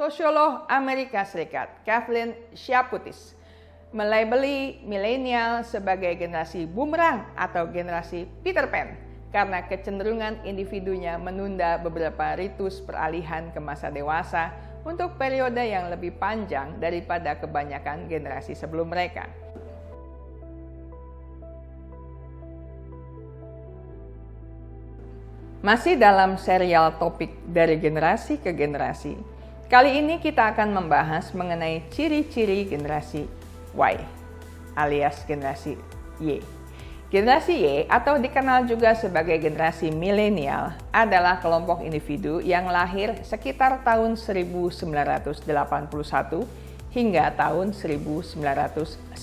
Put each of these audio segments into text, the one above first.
Sosiolog Amerika Serikat Kathleen Shaputis melabeli milenial sebagai generasi bumerang atau generasi Peter Pan karena kecenderungan individunya menunda beberapa ritus peralihan ke masa dewasa untuk periode yang lebih panjang daripada kebanyakan generasi sebelum mereka. Masih dalam serial topik dari generasi ke generasi, kali ini kita akan membahas mengenai ciri-ciri generasi Y alias generasi Y. Generasi Y atau dikenal juga sebagai generasi milenial adalah kelompok individu yang lahir sekitar tahun 1981 hingga tahun 1995.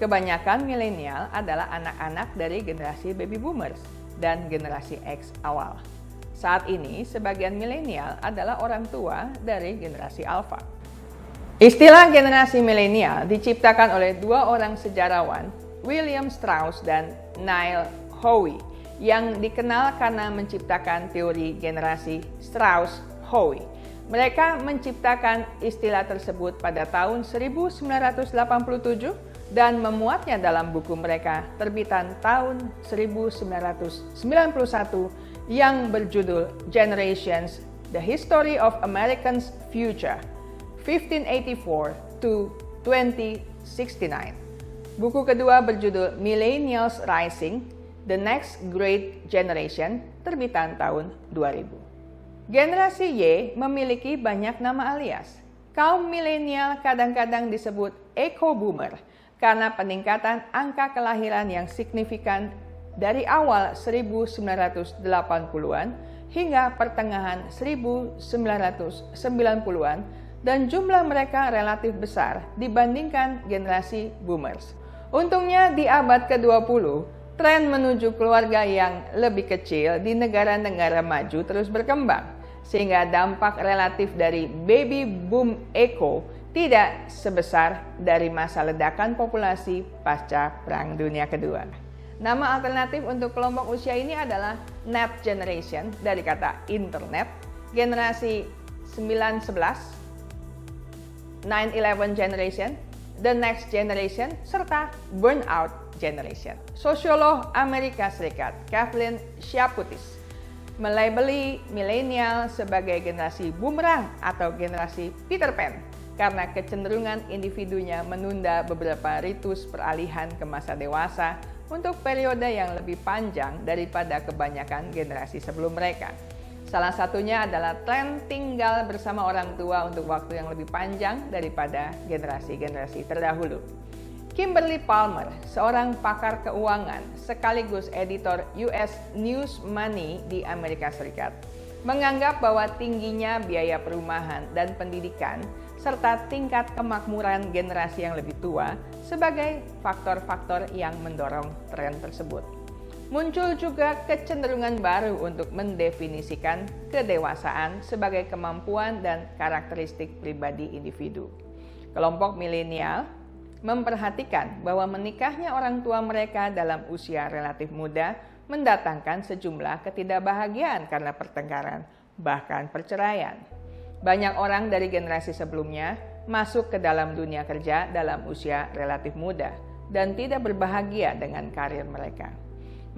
Kebanyakan milenial adalah anak-anak dari generasi baby boomers dan generasi X awal. Saat ini, sebagian milenial adalah orang tua dari generasi Alpha. Istilah generasi milenial diciptakan oleh dua orang sejarawan, William Strauss dan Neil Howe, yang dikenal karena menciptakan teori generasi Strauss-Howe. Mereka menciptakan istilah tersebut pada tahun 1987 dan memuatnya dalam buku mereka terbitan tahun 1991 yang berjudul Generations: The History of Americans' Future, 1584 to 2069. Buku kedua berjudul Millennials Rising: The Next Great Generation, terbitan tahun 2000. Generasi Y memiliki banyak nama alias. Kaum milenial kadang-kadang disebut Echo Boomer karena peningkatan angka kelahiran yang signifikan dari awal 1980-an hingga pertengahan 1990-an dan jumlah mereka relatif besar dibandingkan generasi boomers. Untungnya di abad ke-20, tren menuju keluarga yang lebih kecil di negara-negara maju terus berkembang, sehingga dampak relatif dari baby boom echo tidak sebesar dari masa ledakan populasi pasca Perang Dunia Kedua. Nama alternatif untuk kelompok usia ini adalah Net Generation dari kata internet, generasi 911, 9/11 Generation, The Next Generation, serta Burnout Generation. Sosiolog Amerika Serikat Kathleen Shaputis melabeli milenial sebagai generasi bumerang atau generasi Peter Pan karena kecenderungan individunya menunda beberapa ritus peralihan ke masa dewasa untuk periode yang lebih panjang daripada kebanyakan generasi sebelum mereka. Salah satunya adalah tren tinggal bersama orang tua untuk waktu yang lebih panjang daripada generasi-generasi terdahulu. Kimberly Palmer, seorang pakar keuangan sekaligus editor US News Money di Amerika Serikat, menganggap bahwa tingginya biaya perumahan dan pendidikan serta tingkat kemakmuran generasi yang lebih tua sebagai faktor-faktor yang mendorong tren tersebut. Muncul juga kecenderungan baru untuk mendefinisikan kedewasaan sebagai kemampuan dan karakteristik pribadi individu. Kelompok milenial memperhatikan bahwa menikahnya orang tua mereka dalam usia relatif muda mendatangkan sejumlah ketidakbahagiaan karena pertengkaran, bahkan perceraian. Banyak orang dari generasi sebelumnya masuk ke dalam dunia kerja dalam usia relatif muda dan tidak berbahagia dengan karir mereka.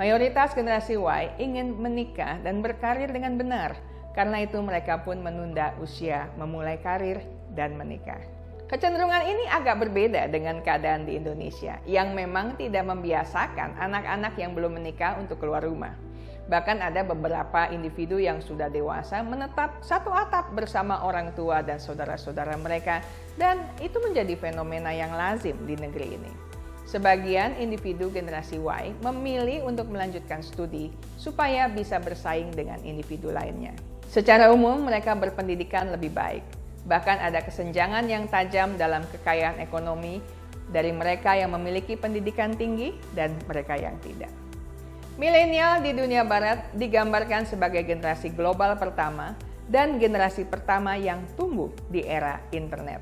Mayoritas generasi Y ingin menikah dan berkarir dengan benar, karena itu mereka pun menunda usia memulai karir dan menikah. Kecenderungan ini agak berbeda dengan keadaan di Indonesia yang memang tidak membiasakan anak-anak yang belum menikah untuk keluar rumah. Bahkan ada beberapa individu yang sudah dewasa menetap satu atap bersama orang tua dan saudara-saudara mereka, dan itu menjadi fenomena yang lazim di negeri ini. Sebagian individu generasi Y memilih untuk melanjutkan studi supaya bisa bersaing dengan individu lainnya. Secara umum mereka berpendidikan lebih baik. Bahkan ada kesenjangan yang tajam dalam kekayaan ekonomi dari mereka yang memiliki pendidikan tinggi dan mereka yang tidak. Milenial di dunia barat digambarkan sebagai generasi global pertama dan generasi pertama yang tumbuh di era internet.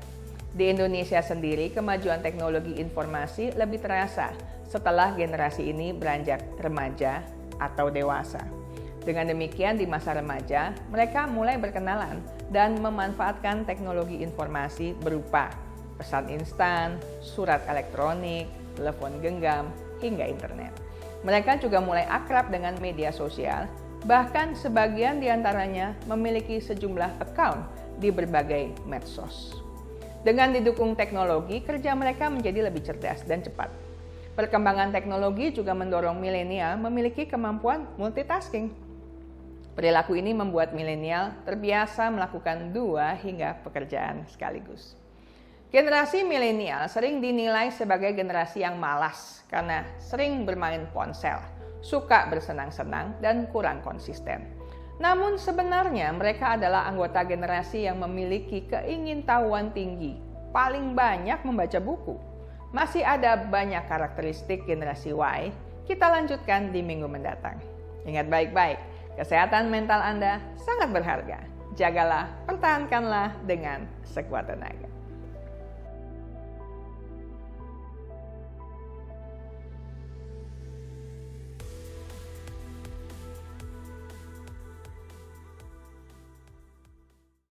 Di Indonesia sendiri, kemajuan teknologi informasi lebih terasa setelah generasi ini beranjak remaja atau dewasa. Dengan demikian, di masa remaja, mereka mulai berkenalan dan memanfaatkan teknologi informasi berupa pesan instan, surat elektronik, telepon genggam, hingga internet. Mereka juga mulai akrab dengan media sosial, bahkan sebagian di antaranya memiliki sejumlah account di berbagai medsos. Dengan didukung teknologi, kerja mereka menjadi lebih cerdas dan cepat. Perkembangan teknologi juga mendorong milenial memiliki kemampuan multitasking. Perilaku ini membuat milenial terbiasa melakukan 2 hingga pekerjaan sekaligus. Generasi milenial sering dinilai sebagai generasi yang malas karena sering bermain ponsel, suka bersenang-senang, dan kurang konsisten. Namun sebenarnya mereka adalah anggota generasi yang memiliki keingintahuan tinggi, paling banyak membaca buku. Masih ada banyak karakteristik generasi Y, kita lanjutkan di minggu mendatang. Ingat baik-baik, kesehatan mental Anda sangat berharga. Jagalah, pertahankanlah dengan sekuat tenaga.